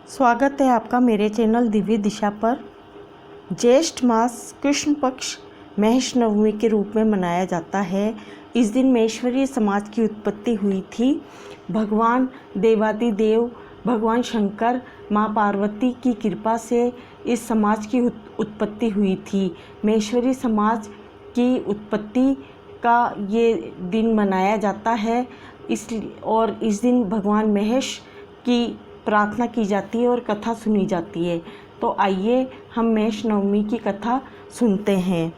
स्वागत है आपका मेरे चैनल दिव्य दिशा पर। ज्येष्ठ मास कृष्ण पक्ष महेश नवमी के रूप में मनाया जाता है। इस दिन महेश्वरी समाज की उत्पत्ति हुई थी। भगवान देवादिदेव भगवान शंकर माँ पार्वती की कृपा से इस समाज की उत्पत्ति हुई थी। महेश्वरी समाज की उत्पत्ति का ये दिन मनाया जाता है। इस दिन भगवान महेश की प्रार्थना की जाती है और कथा सुनी जाती है। तो आइए हम महेश नवमी की कथा सुनते हैं।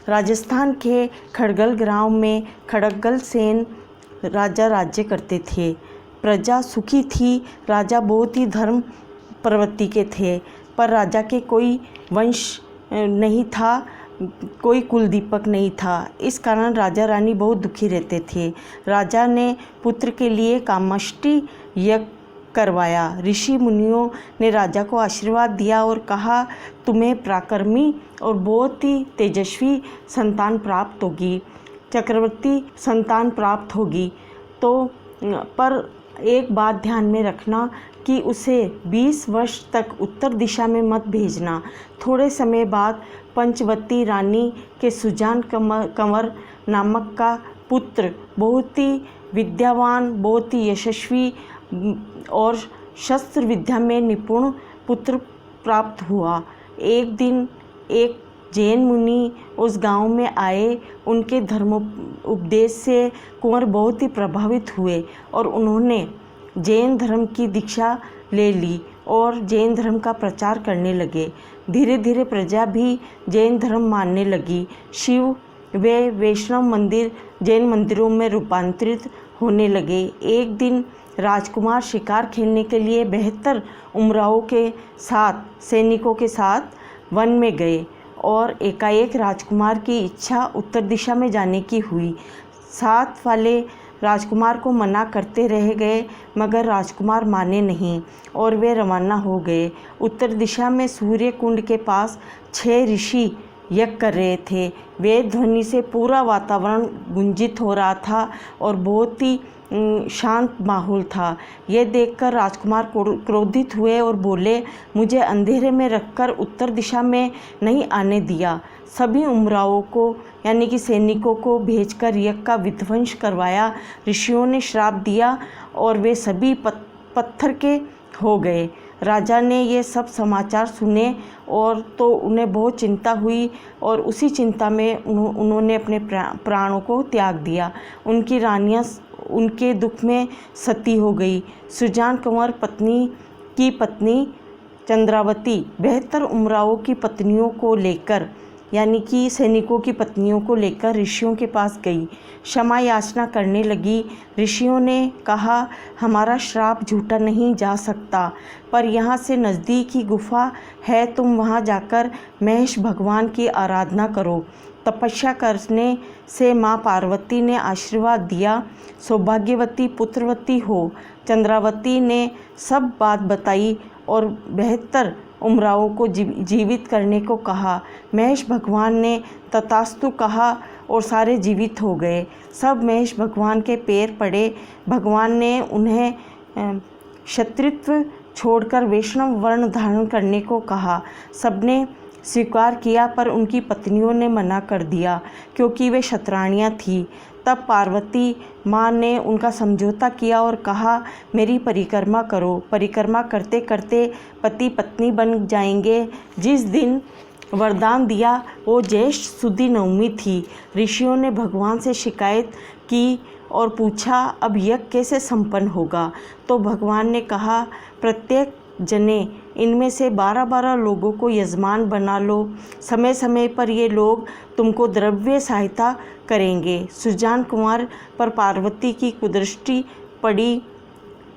राजस्थान के खड़गल गांव में खड़गल सेन राजा राज्य करते थे। प्रजा सुखी थी। राजा बहुत ही धर्म प्रवृत्ति के थे, पर राजा के कोई वंश नहीं था, कोई कुल दीपक नहीं था। इस कारण राजा रानी बहुत दुखी रहते थे। राजा ने पुत्र के लिए कामष्टि यज्ञ करवाया। ऋषि मुनियों ने राजा को आशीर्वाद दिया और कहा, तुम्हें पराक्रमी और बहुत ही तेजस्वी संतान प्राप्त होगी, चक्रवर्ती संतान प्राप्त होगी। तो पर एक बात ध्यान में रखना कि उसे 20 वर्ष तक उत्तर दिशा में मत भेजना। थोड़े समय बाद पंचवती रानी के सुजान कंवर नामक का पुत्र बहुत ही विद्यावान, बहुत ही यशस्वी और शस्त्र विद्या में निपुण पुत्र प्राप्त हुआ। एक दिन एक जैन मुनि उस गांव में आए। उनके धर्म उपदेश से कुंवर बहुत ही प्रभावित हुए और उन्होंने जैन धर्म की दीक्षा ले ली और जैन धर्म का प्रचार करने लगे। धीरे धीरे प्रजा भी जैन धर्म मानने लगी। शिव व वैष्णव मंदिर जैन मंदिरों में रूपांतरित होने लगे। एक दिन राजकुमार शिकार खेलने के लिए 72 उमरावों के साथ सैनिकों के साथ वन में गए और एकाएक राजकुमार की इच्छा उत्तर दिशा में जाने की हुई। साथ वाले राजकुमार को मना करते रह गए, मगर राजकुमार माने नहीं और वे रवाना हो गए। उत्तर दिशा में सूर्य कुंड के पास 6 ऋषि यज्ञ कर रहे थे। वेद ध्वनि से पूरा वातावरण गुंजित हो रहा था और बहुत ही शांत माहौल था। यह देखकर राजकुमार क्रोधित हुए और बोले, मुझे अंधेरे में रखकर उत्तर दिशा में नहीं आने दिया। सभी उमरावों को यानी कि सैनिकों को भेजकर यज्ञ का विध्वंस करवाया। ऋषियों ने श्राप दिया और वे सभी पत्थर के हो गए। राजा ने ये सब समाचार सुने और तो उन्हें बहुत चिंता हुई और उसी चिंता में उन्होंने अपने प्राणों को त्याग दिया। उनकी रानियां उनके दुख में सती हो गई। सुजान कंवर की पत्नी चंद्रावती 72 उमरावों की पत्नियों को लेकर यानी कि सैनिकों की पत्नियों को लेकर ऋषियों के पास गई। क्षमा याचना करने लगी। ऋषियों ने कहा, हमारा श्राप झूठा नहीं जा सकता, पर यहाँ से नज़दीक ही गुफा है, तुम वहाँ जाकर महेश भगवान की आराधना करो। तपस्या करने से माँ पार्वती ने आशीर्वाद दिया, सौभाग्यवती पुत्रवती हो। चंद्रावती ने सब बात बताई और 72 उमरावों को जीवित करने को कहा। महेश भगवान ने तथास्तु कहा और सारे जीवित हो गए। सब महेश भगवान के पैर पड़े। भगवान ने उन्हें क्षत्रित्व छोड़कर वैष्णव वर्ण धारण करने को कहा। सबने स्वीकार किया, पर उनकी पत्नियों ने मना कर दिया क्योंकि वे क्षत्राणियाँ थीं। तब पार्वती माँ ने उनका समझौता किया और कहा, मेरी परिक्रमा करो। परिक्रमा करते करते पति पत्नी बन जाएंगे। जिस दिन वरदान दिया वो ज्येष्ठ शुद्धि नवमी थी। ऋषियों ने भगवान से शिकायत की और पूछा, अब यज्ञ कैसे संपन्न होगा? तो भगवान ने कहा, प्रत्येक जने इनमें से 12-12 लोगों को यजमान बना लो। समय समय पर ये लोग तुमको द्रव्य सहायता करेंगे। सुजान कुंवर पर पार्वती की कुदृष्टि पड़ी।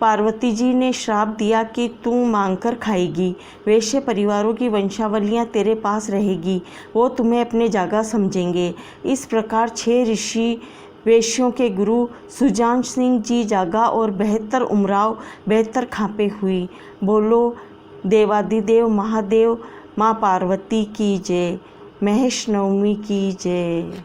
पार्वती जी ने श्राप दिया कि तू मांगकर खाएगी। वैश्य परिवारों की वंशावलियाँ तेरे पास रहेगी, वो तुम्हें अपने जागा समझेंगे। इस प्रकार 6 ऋषि वैश्यों के गुरु सुजान सिंह जी जागा और 72 उमराव 72 खापे हुई। बोलो देवादिदेव महादेव माँ पार्वती की जय। महेश नवमी की जय।